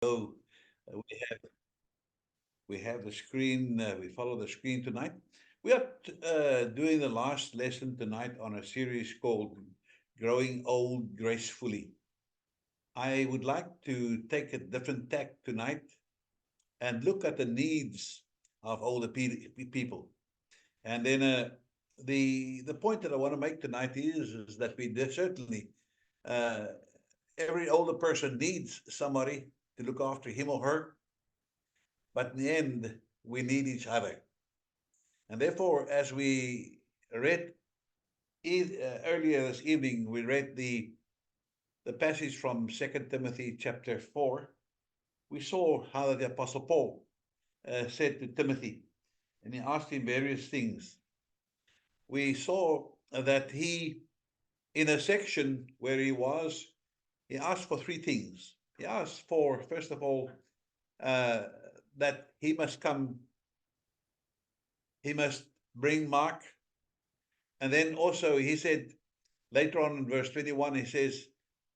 So we have the screen. We follow the screen tonight. We are doing the last lesson tonight on a series called "Growing Old Gracefully." I would like to take a different tack tonight and look at the needs of older people. And then the point that I want to make tonight is that we certainly uh, every older person needs somebody to look after him or her, but in the end, we need each other. And therefore, as we read earlier this evening, we read the passage from Second Timothy chapter 4. We saw how the Apostle Paul said to Timothy, and he asked him various things. We saw that he, in a section where he asked for three things. He asked for, first of all, uh, that he must bring Mark. And then also he said, later on in verse 21, he says,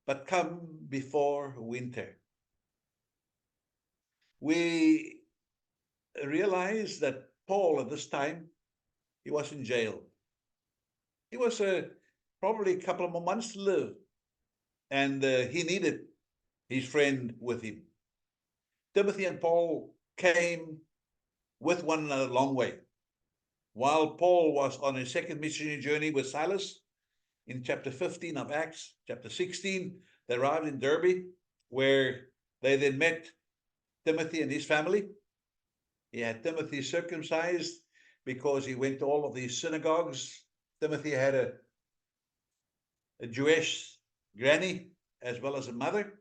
but come before winter. We realize that Paul at this time, he was in jail. He was probably a couple of more months to live, and he needed his friend with him. Timothy and Paul came with one another a long way. While Paul was on his second missionary journey with Silas in chapter 15 of Acts, chapter 16, they arrived in Derbe, where they then met Timothy and his family. He had Timothy circumcised because he went to all of these synagogues. Timothy had a Jewish granny as well as a mother,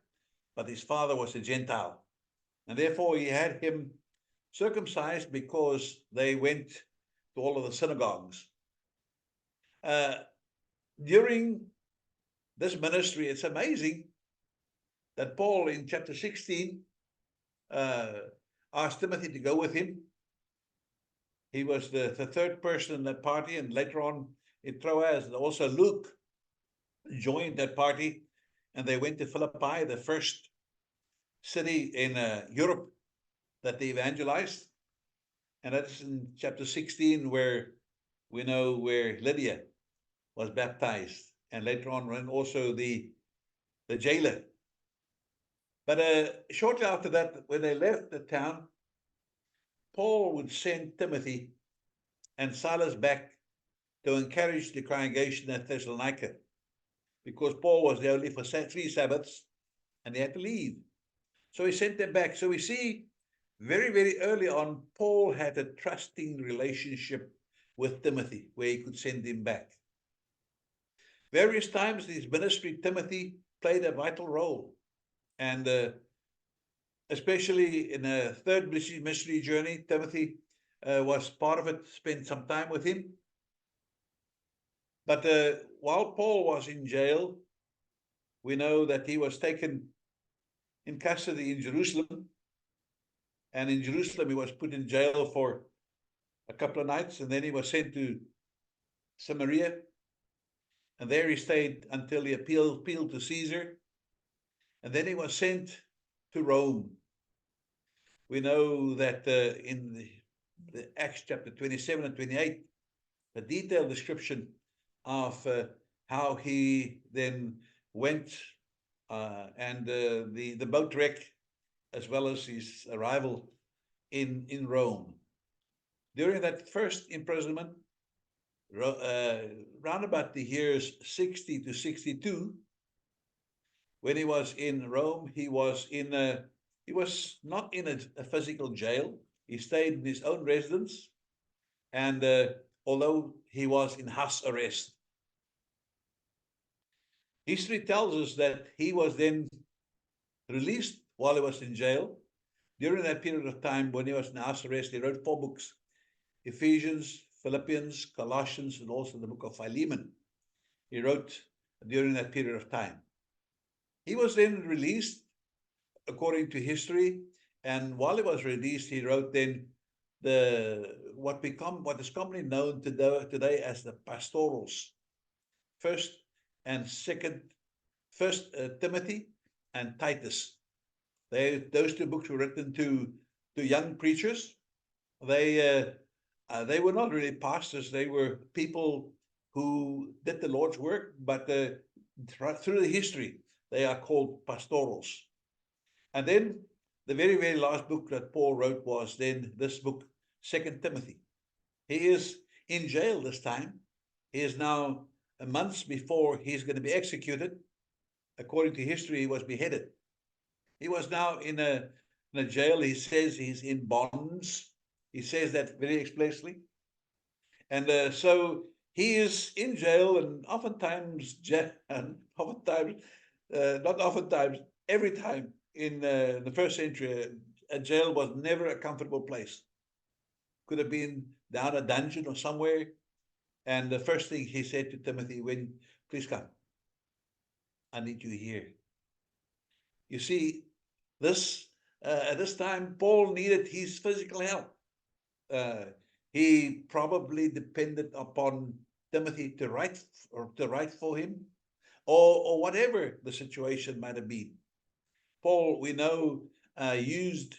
but his father was a Gentile. And therefore he had him circumcised because they went to all of the synagogues. Uh, During this ministry, it's amazing that Paul in chapter 16 uh, asked Timothy to go with him. He was the third person in that party, and later on in Troas, and also Luke joined that party, and they went to Philippi, the first city in Europe that they evangelized. And that's in chapter 16, where we know where Lydia was baptized, and later on when also the jailer. But shortly after that, when they left the town, Paul would send Timothy and Silas back to encourage the congregation at Thessalonica, because Paul was there only for 3 Sabbaths and he had to leave. So he sent them back. So we see very, very early on, Paul had a trusting relationship with Timothy where he could send him back. Various times in his ministry, Timothy played a vital role. And especially in a third missionary journey, Timothy was part of it, spent some time with him. But while Paul was in jail, we know that he was taken in custody in Jerusalem. And in Jerusalem, he was put in jail for a couple of nights, and then he was sent to Samaria. And there he stayed until he appealed to Caesar. And then he was sent to Rome. We know that in the Acts chapter 27 and 28, a detailed description of how he then went and the boat wreck, as well as his arrival in Rome. During that first imprisonment, round about the years 60 to 62, when he was in Rome, he was not in a physical jail. He stayed in his own residence, and although he was in house arrest, history tells us that he was then released while he was in jail. During that period of time when he was in house arrest, he wrote 4 books: Ephesians, Philippians, Colossians, and also the book of Philemon. He wrote during that period of time. He was then released according to history, and while he was released, he wrote then what is commonly known today as the pastorals, first and second, first Timothy and Titus. Those two books were written to young preachers. They were not really pastors. They were people who did the Lord's work, but through the history, they are called pastorals. And then the very, very last book that Paul wrote was then this book, Second Timothy. He is in jail this time. He is now months before he's going to be executed. According to history, he was beheaded. He was now in a jail. He says he's in bonds. He says that very explicitly. And so he is in jail, and oftentimes, not oftentimes, every time in the first century, a jail was never a comfortable place. Could have been down a dungeon or somewhere. And the first thing he said to Timothy, please come, I need you here. You see, at this time, Paul needed his physical help. He probably depended upon Timothy to write for him, or whatever the situation might have been. Paul, we know, used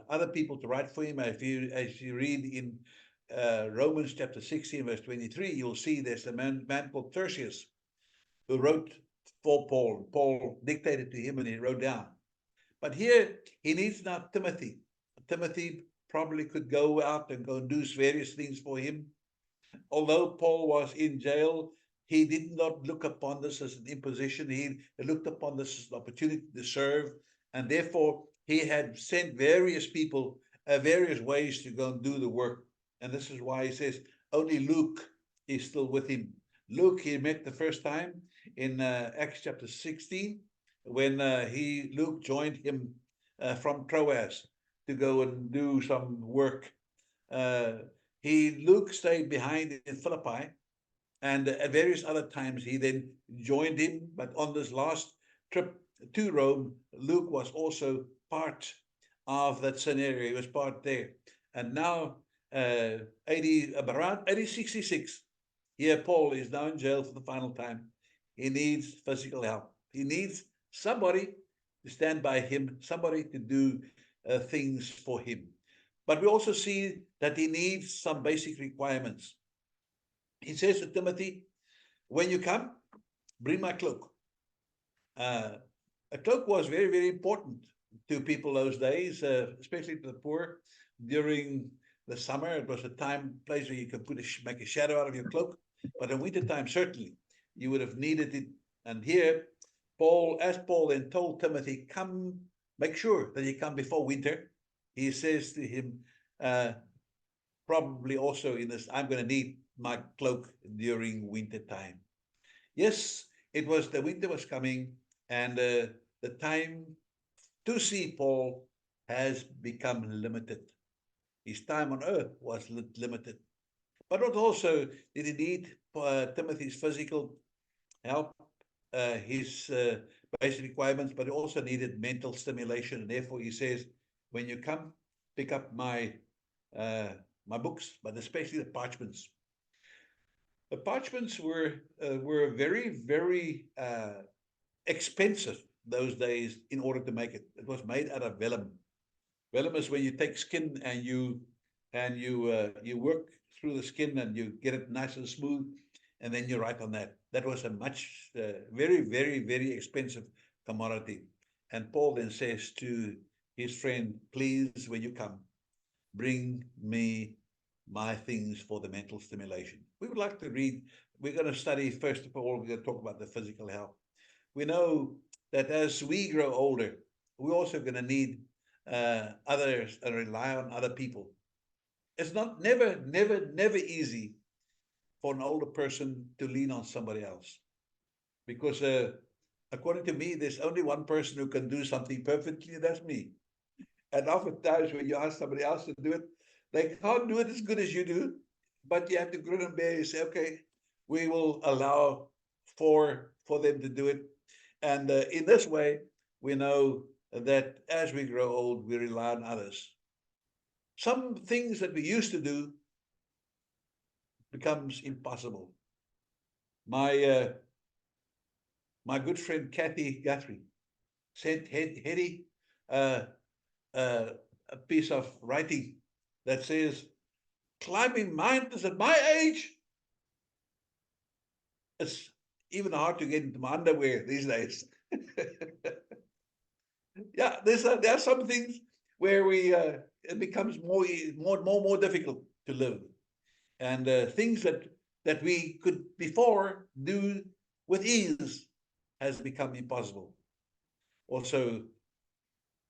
other people to write for him. As you read in Romans chapter 16, verse 23, you'll see there's a man called Tertius who wrote for Paul. Paul dictated to him and he wrote down. But here he needs now Timothy. Timothy probably could go out and go and do various things for him. Although Paul was in jail, he did not look upon this as an imposition. He looked upon this as an opportunity to serve. And therefore, he had sent various people, various ways to go and do the work. And this is why he says only Luke is still with him. Luke, he met the first time in Acts chapter 16, when Luke joined him from Troas to go and do some work. Luke stayed behind in Philippi, and at various other times he then joined him. But on this last trip to Rome, Luke was also part of that scenario. He was part there. And now, around AD 66, here Paul is now in jail for the final time. He needs physical help. He needs somebody to stand by him, somebody to do things for him. But we also see that he needs some basic requirements. He says to Timothy, when you come, bring my cloak. A cloak was very, very important to people those days, especially to the poor. During the summer, it was a place where you could make a shadow out of your cloak. But in wintertime, certainly, you would have needed it. And here, Paul then told Timothy, come, make sure that you come before winter. He says to him, probably also in this, I'm going to need my cloak during winter time. Yes, the winter was coming, and the time to see Paul has become limited. His time on earth was limited. But not also did he need Timothy's physical help, his basic requirements, but he also needed mental stimulation. And therefore he says, when you come, pick up my books, but especially the parchments. The parchments were very, very expensive those days in order to make it. It was made out of vellum. Vellum is when you take skin and you work through the skin and you get it nice and smooth, and then you write on that. That was a much, very, very, very expensive commodity. And Paul then says to his friend, please, when you come, bring me my things for the mental stimulation. We would like to read, we're going to study, first of all, we're going to talk about the physical health. We know that as we grow older, we're also going to need others and rely on other people. It's never easy for an older person to lean on somebody else. Because according to me, there's only one person who can do something perfectly, and that's me. And oftentimes when you ask somebody else to do it, they can't do it as good as you do, but you have to grin and bear. You say, okay, we will allow for them to do it. And in this way, we know that as we grow old, we rely on others. Some things that we used to do becomes impossible. My good friend Kathy Guthrie said, Hetty, uh, uh, a piece of writing that says, climbing mountains at my age, it's even hard to get into my underwear these days. Yeah, there are some things where it becomes more difficult to live, and things that we could before do with ease has become impossible. Also,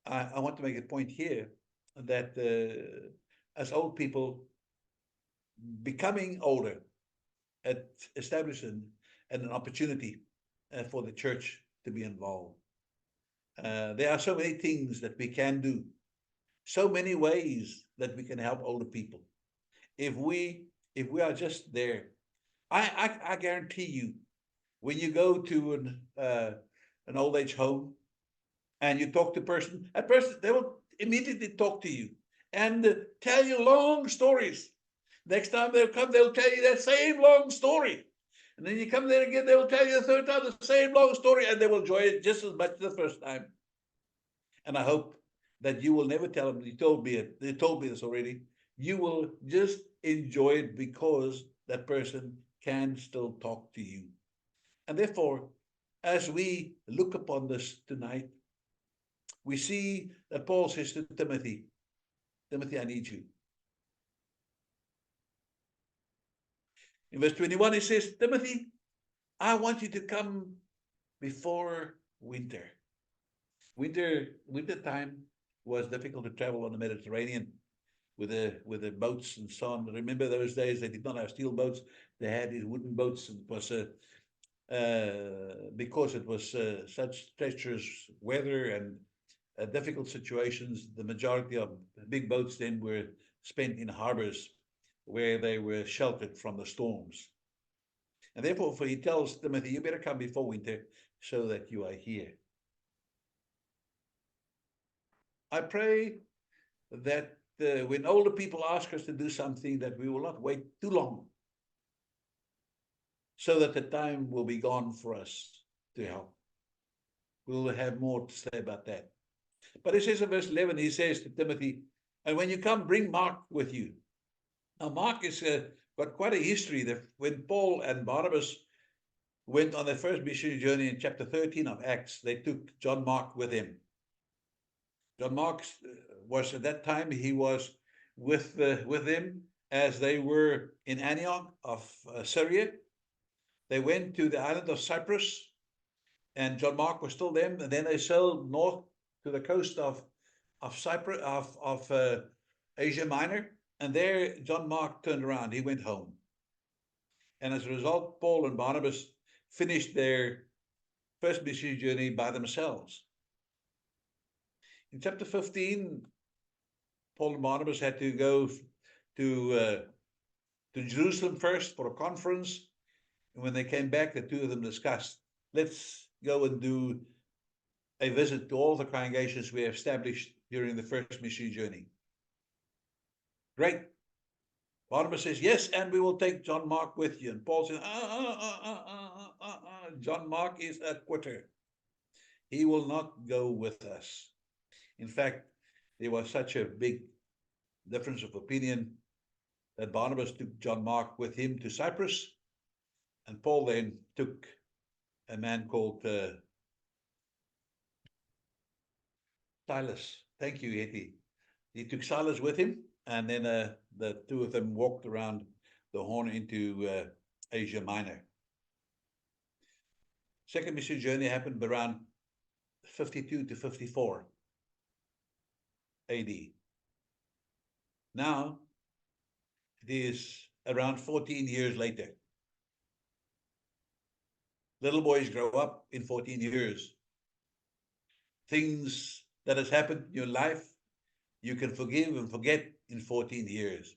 I want to make a point here that as old people becoming older, it establishes an opportunity for the church to be involved. There are so many things that we can do, so many ways that we can help older people. If we are just there, I guarantee you, when you go to an old age home and you talk to a person, they will immediately talk to you and tell you long stories. Next time they'll come, they'll tell you that same long story. And then you come there again, they will tell you the third time the same long story, and they will enjoy it just as much as the first time. And I hope that you will never tell them, they told me this already. You will just enjoy it because that person can still talk to you. And therefore, as we look upon this tonight, we see that Paul says to Timothy, Timothy, I need you. In verse 21, he says, Timothy, I want you to come before winter. Winter time was difficult to travel on the Mediterranean with the boats and so on. Remember those days they did not have steel boats; they had these wooden boats, and it was because it was such treacherous weather and difficult situations. The majority of big boats then were spent in harbors where they were sheltered from the storms. And therefore, for he tells Timothy, you better come before winter so that you are here. I pray that when older people ask us to do something, that we will not wait too long, so that the time will be gone for us to help. We'll have more to say about that. But he says in verse 11, he says to Timothy, and when you come, bring Mark with you. Now, Mark has got quite a history. That when Paul and Barnabas went on their first missionary journey in chapter 13 of Acts, they took John Mark with him. John Mark was at that time, he was with them as they were in Antioch of Syria. They went to the island of Cyprus, and John Mark was still there. And then they sailed north to the coast of Cyprus, of Asia Minor. And there, John Mark turned around. He went home. And as a result, Paul and Barnabas finished their first missionary journey by themselves. In chapter 15, Paul and Barnabas had to go to Jerusalem first for a conference. And when they came back, the two of them discussed, let's go and do a visit to all the congregations we established during the first missionary journey. Great. Barnabas says, yes, and we will take John Mark with you. And Paul says, John Mark is a quitter. He will not go with us. In fact, there was such a big difference of opinion that Barnabas took John Mark with him to Cyprus, and Paul then took a man called Silas. Thank you, Hetty. He took Silas with him, and then the two of them walked around the Horn into Asia Minor. Second mission journey happened around 52 to 54 AD. Now, it is around 14 years later. Little boys grow up in 14 years. Things that has happened in your life, you can forgive and forget in 14 years.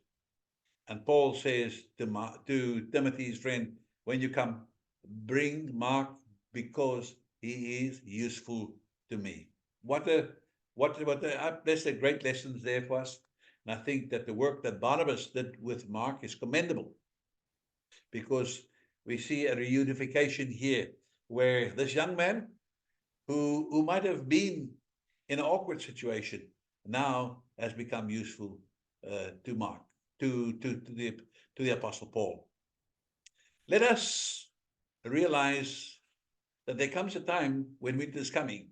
And Paul says to Timothy's friend, when you come, bring Mark because he is useful to me. There's a great lessons there for us. And I think that the work that Barnabas did with Mark is commendable, because we see a reunification here where this young man who might have been in an awkward situation now has become useful to Mark, to the Apostle Paul. Let us realize that there comes a time when winter is coming.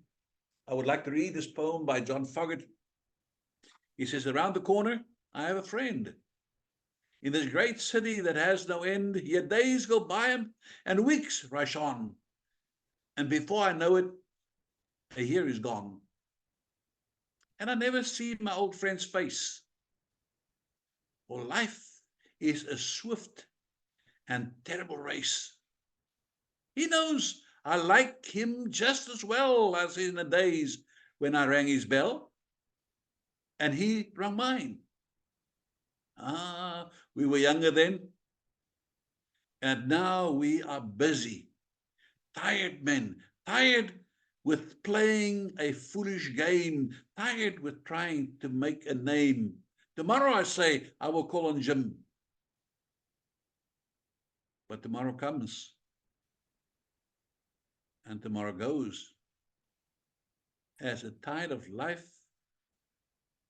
I would like to read this poem by John Foggett. He says, around the corner, I have a friend. In this great city that has no end, yet days go by and weeks rush on. And before I know it, a year is gone. And I never see my old friend's face. For life is a swift and terrible race. He knows I like him just as well as in the days when I rang his bell and he rang mine. We were younger then, and now we are busy, tired men, tired with playing a foolish game, tired with trying to make a name. Tomorrow, I say, I will call on Jim. But tomorrow comes, and tomorrow goes. As a tide of life,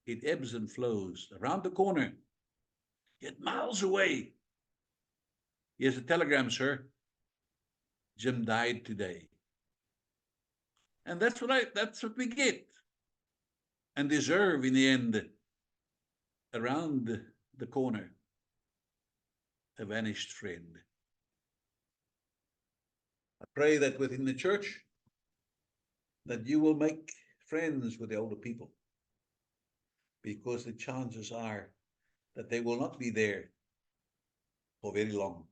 it ebbs and flows around the corner, yet miles away. Here's a telegram, sir. Jim died today. And that's what we get and deserve in the end. Around the corner, a vanished friend. I pray that within the church, that you will make friends with the older people, because the chances are that they will not be there for very long.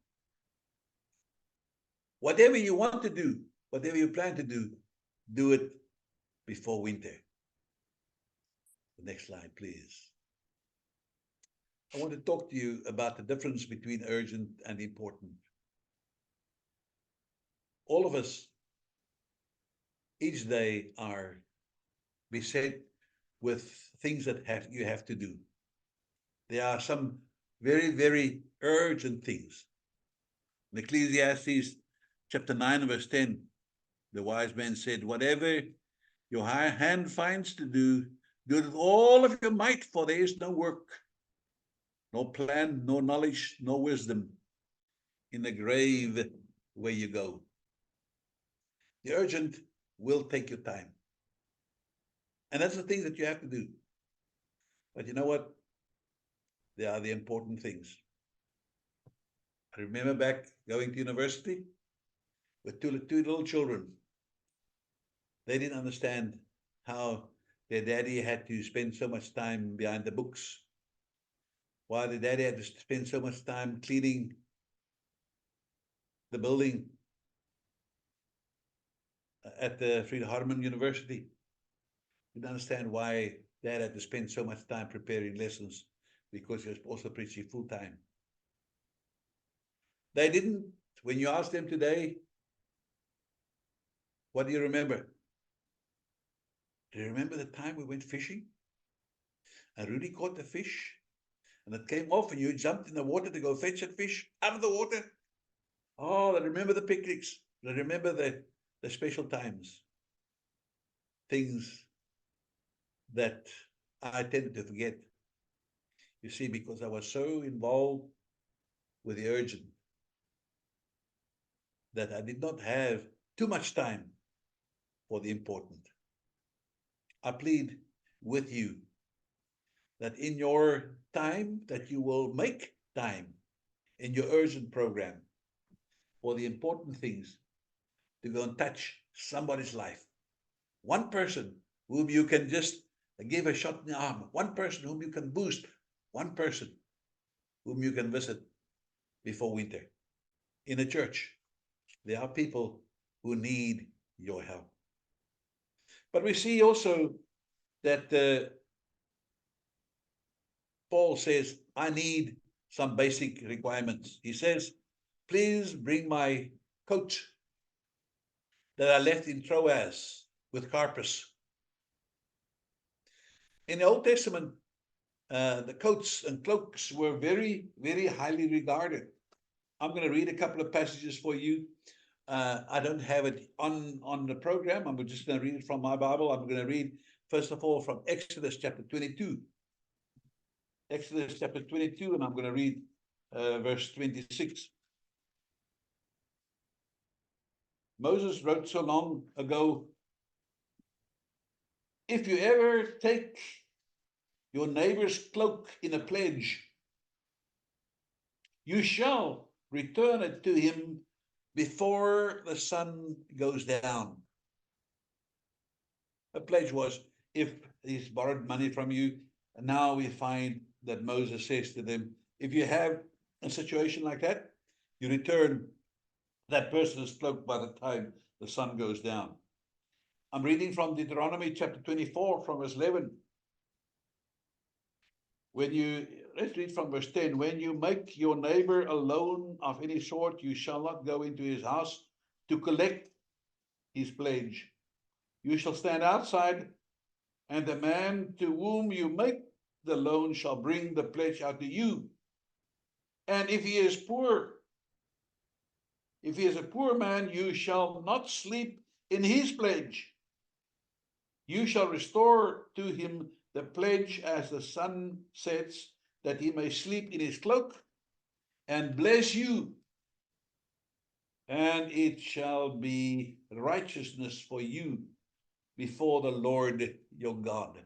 Whatever you want to do, whatever you plan to do it before winter. The next slide, please. I want to talk to you about the difference between urgent and important. All of us, each day, are beset with things that you have to do. There are some very, very urgent things. In Ecclesiastes chapter 9, verse 10, the wise man said, whatever your hand finds to do, do it with all of your might, for there is no work, no plan, no knowledge, no wisdom in the grave where you go. The urgent will take your time. And that's the things that you have to do. But you know what? They are the important things. I remember back going to university with two little children. They didn't understand how their daddy had to spend so much time behind the books, why the daddy had to spend so much time cleaning the building at the Frieda Harman University. Didn't understand why dad had to spend so much time preparing lessons, because he was also preaching full time. They didn't, when you ask them today, what do you remember? Do you remember the time we went fishing? And Rudy caught the fish, and it came off, and you jumped in the water to go fetch that fish out of the water? Oh, I remember the picnics. I remember the special times. Things that I tended to forget. You see, because I was so involved with the urgent that I did not have too much time for the important. I plead with you that in your time, that you will make time in your urgent program for the important things, to go and touch somebody's life. One person whom you can just give a shot in the arm, one person whom you can boost, one person whom you can visit before winter. In a church, there are people who need your help. But we see also that Paul says, I need some basic requirements. He says, please bring my coat that I left in Troas with Carpus. In the Old Testament, the coats and cloaks were very, very highly regarded. I'm going to read a couple of passages for you. I don't have it on the program. I'm just going to read it from my Bible. I'm going to read first of all, from Exodus chapter 22. Exodus chapter 22, and I'm going to read verse 26. Moses wrote so long ago, if you ever take your neighbor's cloak in a pledge, you shall return it to him before the sun goes down. A pledge was, if he's borrowed money from you, and now we find that Moses says to them, if you have a situation like that, you return that person's cloak by the time the sun goes down. I'm reading from Deuteronomy chapter 24 from verse 11. Let's read from verse 10. When you make your neighbor a loan of any sort, you shall not go into his house to collect his pledge. You shall stand outside, and the man to whom you make the loan shall bring the pledge out to you. And if he is a poor man, you shall not sleep in his pledge. You shall restore to him the pledge as the sun sets, that he may sleep in his cloak and bless you. And it shall be righteousness for you before the Lord your God.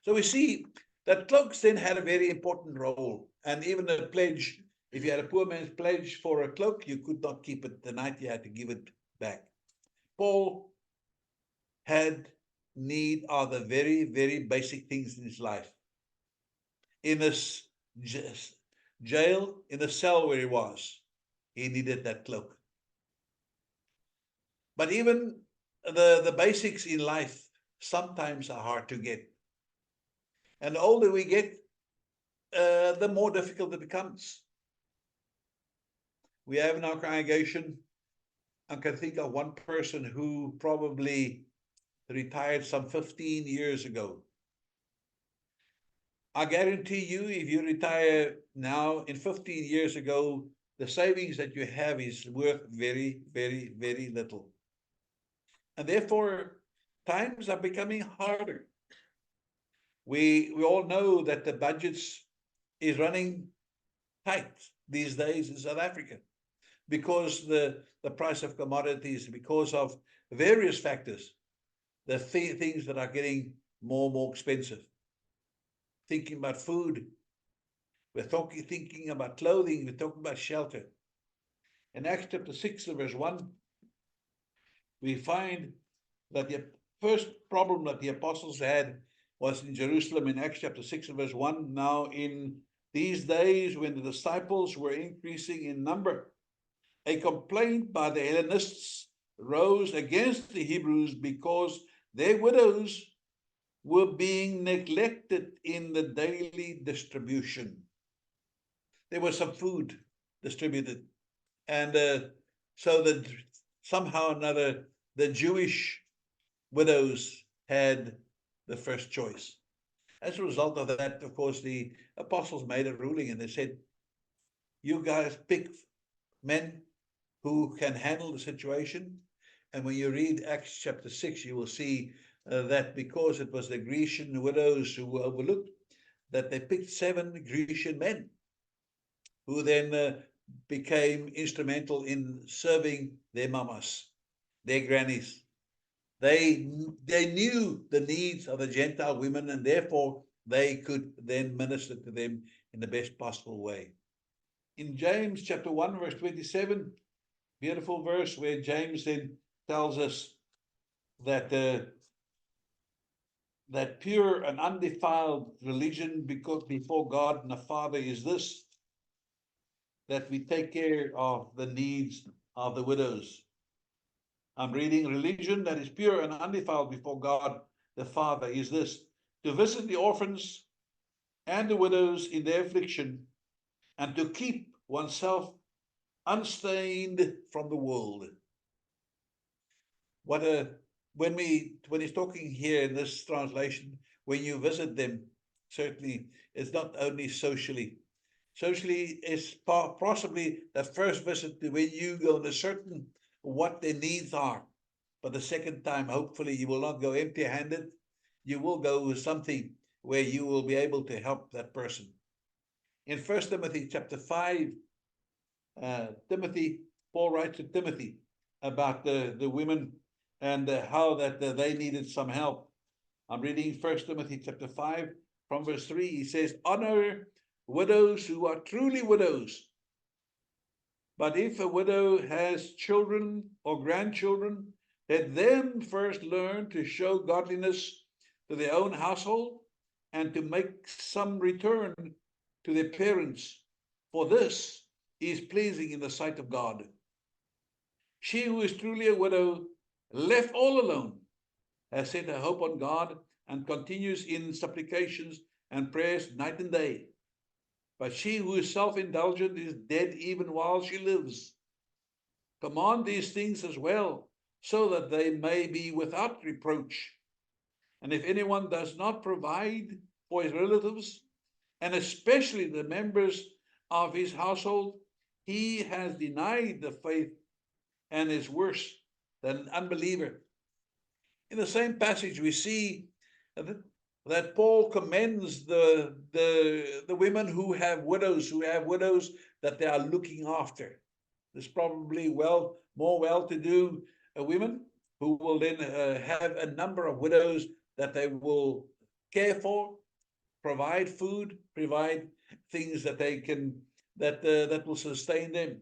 So we see that cloaks then had a very important role. And even a pledge, if you had a poor man's pledge for a cloak, you could not keep it the night, you had to give it back. Paul had need of the very, very basic things in his life. In this jail, in the cell where he was, he needed that cloak. But even the basics in life sometimes are hard to get. And the older we get, the more difficult it becomes. We have in our congregation, I can think of one person who probably retired some 15 years ago. I guarantee you, if you retire now, in 15 years ago, the savings that you have is worth very, very, very little. And therefore, times are becoming harder. We all know that the budgets is running tight these days in South Africa because the price of commodities, because of various factors, the things that are getting more and more expensive. Thinking about food, we're thinking about clothing, we're talking about shelter. In Acts chapter 6, verse 1, we find that the first problem that the apostles had was in Jerusalem in Acts chapter 6 verse 1. Now in these days when the disciples were increasing in number, a complaint by the Hellenists rose against the Hebrews because their widows were being neglected in the daily distribution. There was some food distributed, and so that somehow or another the Jewish widows had the first choice. As a result of that, of course, the apostles made a ruling and they said, you guys pick men who can handle the situation. And when you read Acts chapter 6, you will see that because it was the Grecian widows who were overlooked, that they picked 7 Grecian men who then became instrumental in serving their mamas, their grannies. They knew the needs of the Gentile women, and therefore they could then minister to them in the best possible way. In James chapter 1, verse 27, beautiful verse where James then tells us that that pure and undefiled religion before God and the Father is this, that we take care of the needs of the widows. I'm reading, religion that is pure and undefiled before God the Father is this, to visit the orphans and the widows in their affliction, and to keep oneself unstained from the world. When he's talking here in this translation, when you visit them, certainly it's not only socially. Socially is possibly the first visit when you go to certain what their needs are. But the second time, hopefully, you will not go empty-handed. you will go with something where you will be able to help that person. In 1 Timothy chapter 5, Timothy, Paul writes to Timothy about the women and how that they needed some help. I'm reading 1 Timothy chapter 5 from verse 3. He says, honor widows who are truly widows. But if a widow has children or grandchildren, let them first learn to show godliness to their own household and to make some return to their parents, for this is pleasing in the sight of God. She who is truly a widow, left all alone, has set her hope on God and continues in supplications and prayers night and day. But she who is self-indulgent is dead even while she lives. Command these things as well, so that they may be without reproach. And if anyone does not provide for his relatives, and especially the members of his household, he has denied the faith and is worse than an unbeliever. In the same passage, we see that Paul commends the women who have widows that they are looking after. There's probably more well-to-do women who will then have a number of widows that they will care for, provide food, provide things that they can that will sustain them.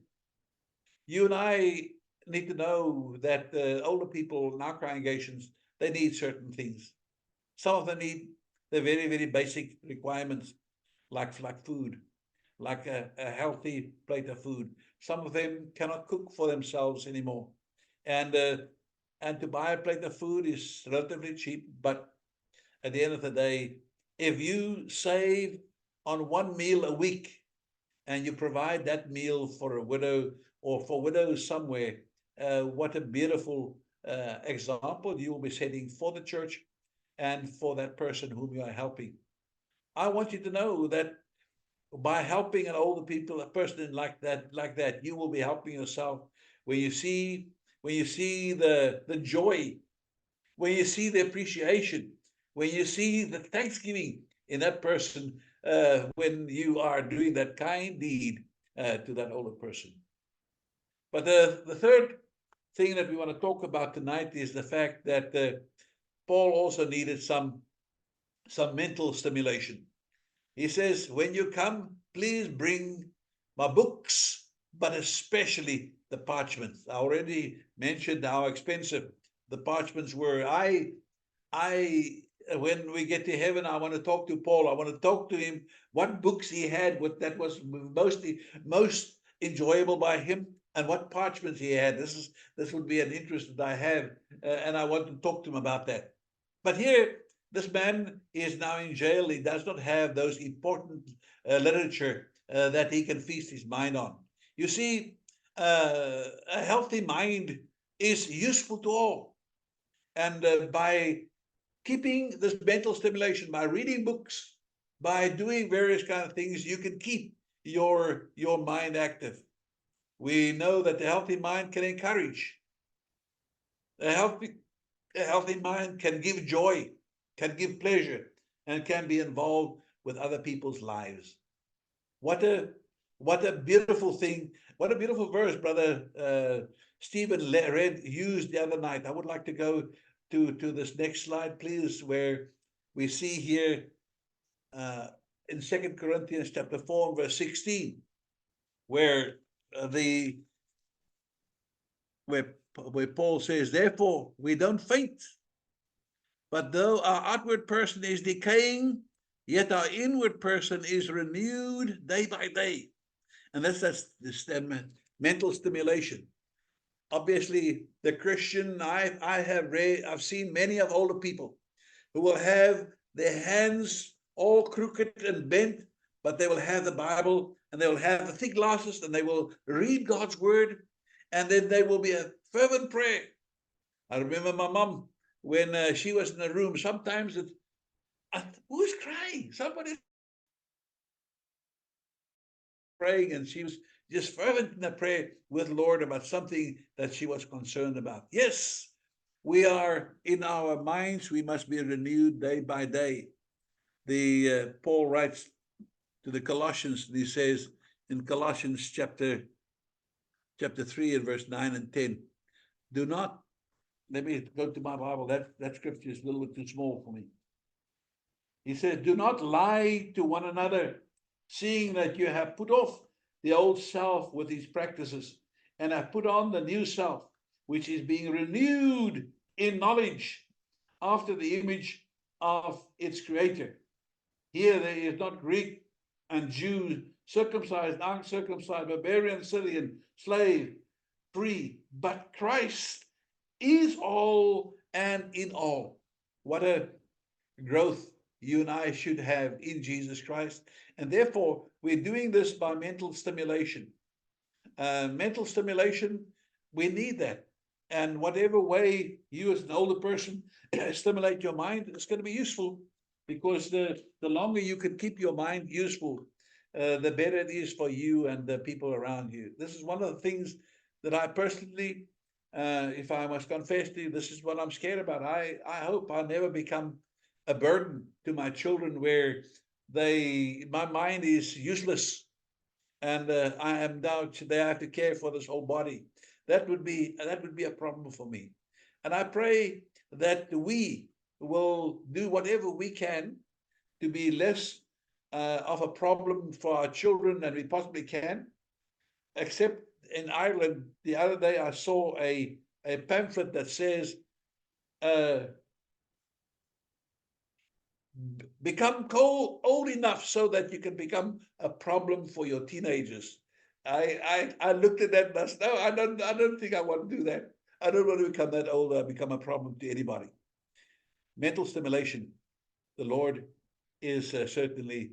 You and I need to know that older people in our congregations, they need certain things. Some of them need the very, very basic requirements, like food, like a healthy plate of food. Some of them cannot cook for themselves anymore. And to buy a plate of food is relatively cheap, but at the end of the day, if you save on one meal a week and you provide that meal for a widow or for widows somewhere, what a beautiful example you will be setting for the church and for that person whom you are helping. I want you to know that by helping an older people, a person like that, you will be helping yourself. When you see the joy, when you see the appreciation, when you see the thanksgiving in that person, when you are doing that kind deed to that older person. But the third thing that we want to talk about tonight is the fact that Paul also needed some mental stimulation. He says, when you come, please bring my books, but especially the parchments. I already mentioned how expensive the parchments were. When we get to heaven, I want to talk to Paul. I want to talk to him what books he had, what that was most enjoyable by him, and what parchments he had. This would be an interest that I have, and I want to talk to him about that. But here, this man is now in jail. He does not have those important literature that he can feast his mind on. You see, a healthy mind is useful to all. And by keeping this mental stimulation, by reading books, by doing various kind of things, you can keep your mind active. We know that the healthy mind can encourage. A healthy mind can give joy, can give pleasure, and can be involved with other people's lives. What a beautiful thing. What a beautiful verse, Brother Stephen used the other night. I would like to go to this next slide, please, where we see here in 2 Corinthians chapter 4, verse 16, where where Paul says, therefore, we don't faint. But though our outward person is decaying, yet our inward person is renewed day by day. And that's this mental stimulation. Obviously, the Christian, I've seen many of older people who will have their hands all crooked and bent, but they will have the Bible and they will have the thick glasses and they will read God's word, and then they will be a fervent prayer. I remember my mom when she was in a room. Sometimes who's crying? Somebody praying, and she was just fervent in the prayer with the Lord about something that she was concerned about. Yes, We are in our minds, we must be renewed day by day. The Paul writes to the Colossians, and he says in Colossians chapter 3 and verse 9 and 10, do not, let me go to my Bible, that scripture is a little bit too small for me. He says, do not lie to one another, seeing that you have put off the old self with its practices, and have put on the new self, which is being renewed in knowledge after the image of its creator. Here there is not Greek and Jew, circumcised, uncircumcised, barbarian, Scythian, slave, free, but Christ is all and in all. What a growth you and I should have in Jesus Christ. And therefore, we're doing this by mental stimulation. Mental stimulation, we need that. And whatever way you as an older person stimulate your mind, it's going to be useful, because the longer you can keep your mind useful, the better it is for you and the people around you. This is one of the things that I personally, if I must confess to you, this is what I'm scared about. I hope I never become a burden to my children where my mind is useless, and I am now they have to care for this whole body. That would be a problem for me. And I pray that we will do whatever we can to be less of a problem for our children than we possibly can. Except in Ireland, the other day I saw a pamphlet that says, become old enough so that you can become a problem for your teenagers. I looked at that and I said, no, I don't think I want to do that. I don't want to become that old and become a problem to anybody. Mental stimulation. The Lord is certainly,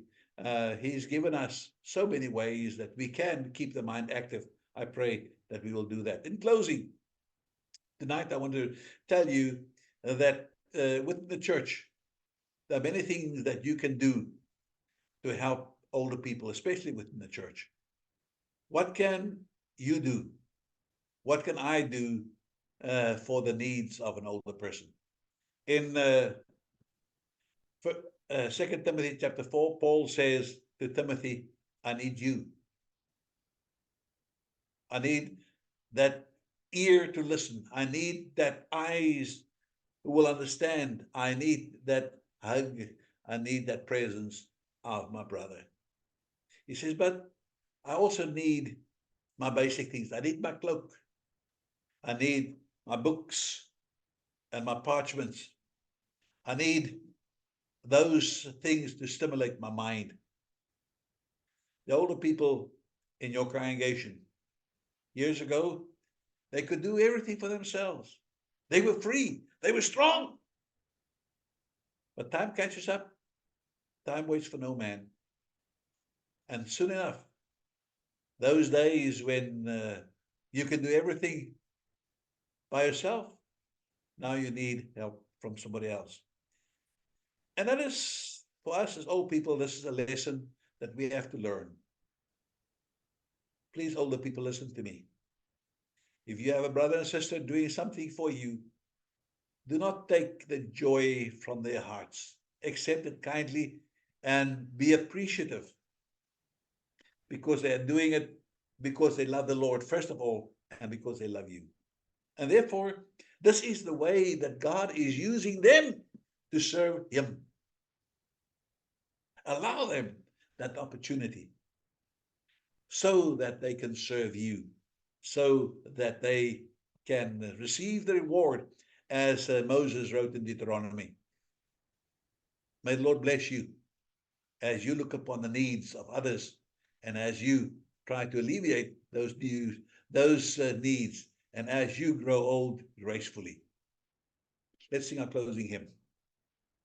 He's given us so many ways that we can keep the mind active. I pray that we will do that. In closing, tonight I want to tell you that within the church, there are many things that you can do to help older people, especially within the church. What can you do? What can I do for the needs of an older person? In 2 Timothy chapter 4, Paul says to Timothy, I need you. I need that ear to listen. I need that eyes who will understand. I need that hug. I need that presence of my brother. He says, but I also need my basic things. I need my cloak. I need my books and my parchments. I need those things to stimulate my mind. The older people in your congregation, years ago, they could do everything for themselves. They were free. They were strong. But time catches up. Time waits for no man. And soon enough, those days when you can do everything by yourself, now you need help from somebody else. And that is, for us as old people, this is a lesson that we have to learn. Please, older people, listen to me. If you have a brother and sister doing something for you, do not take the joy from their hearts. Accept it kindly and be appreciative, because they are doing it because they love the Lord, first of all, and because they love you. And therefore, this is the way that God is using them to serve Him. Allow them that opportunity so that they can serve you, so that they can receive the reward, as Moses wrote in Deuteronomy. May the Lord bless you as you look upon the needs of others, and as you try to alleviate those needs, and as you grow old gracefully. Let's sing our closing hymn.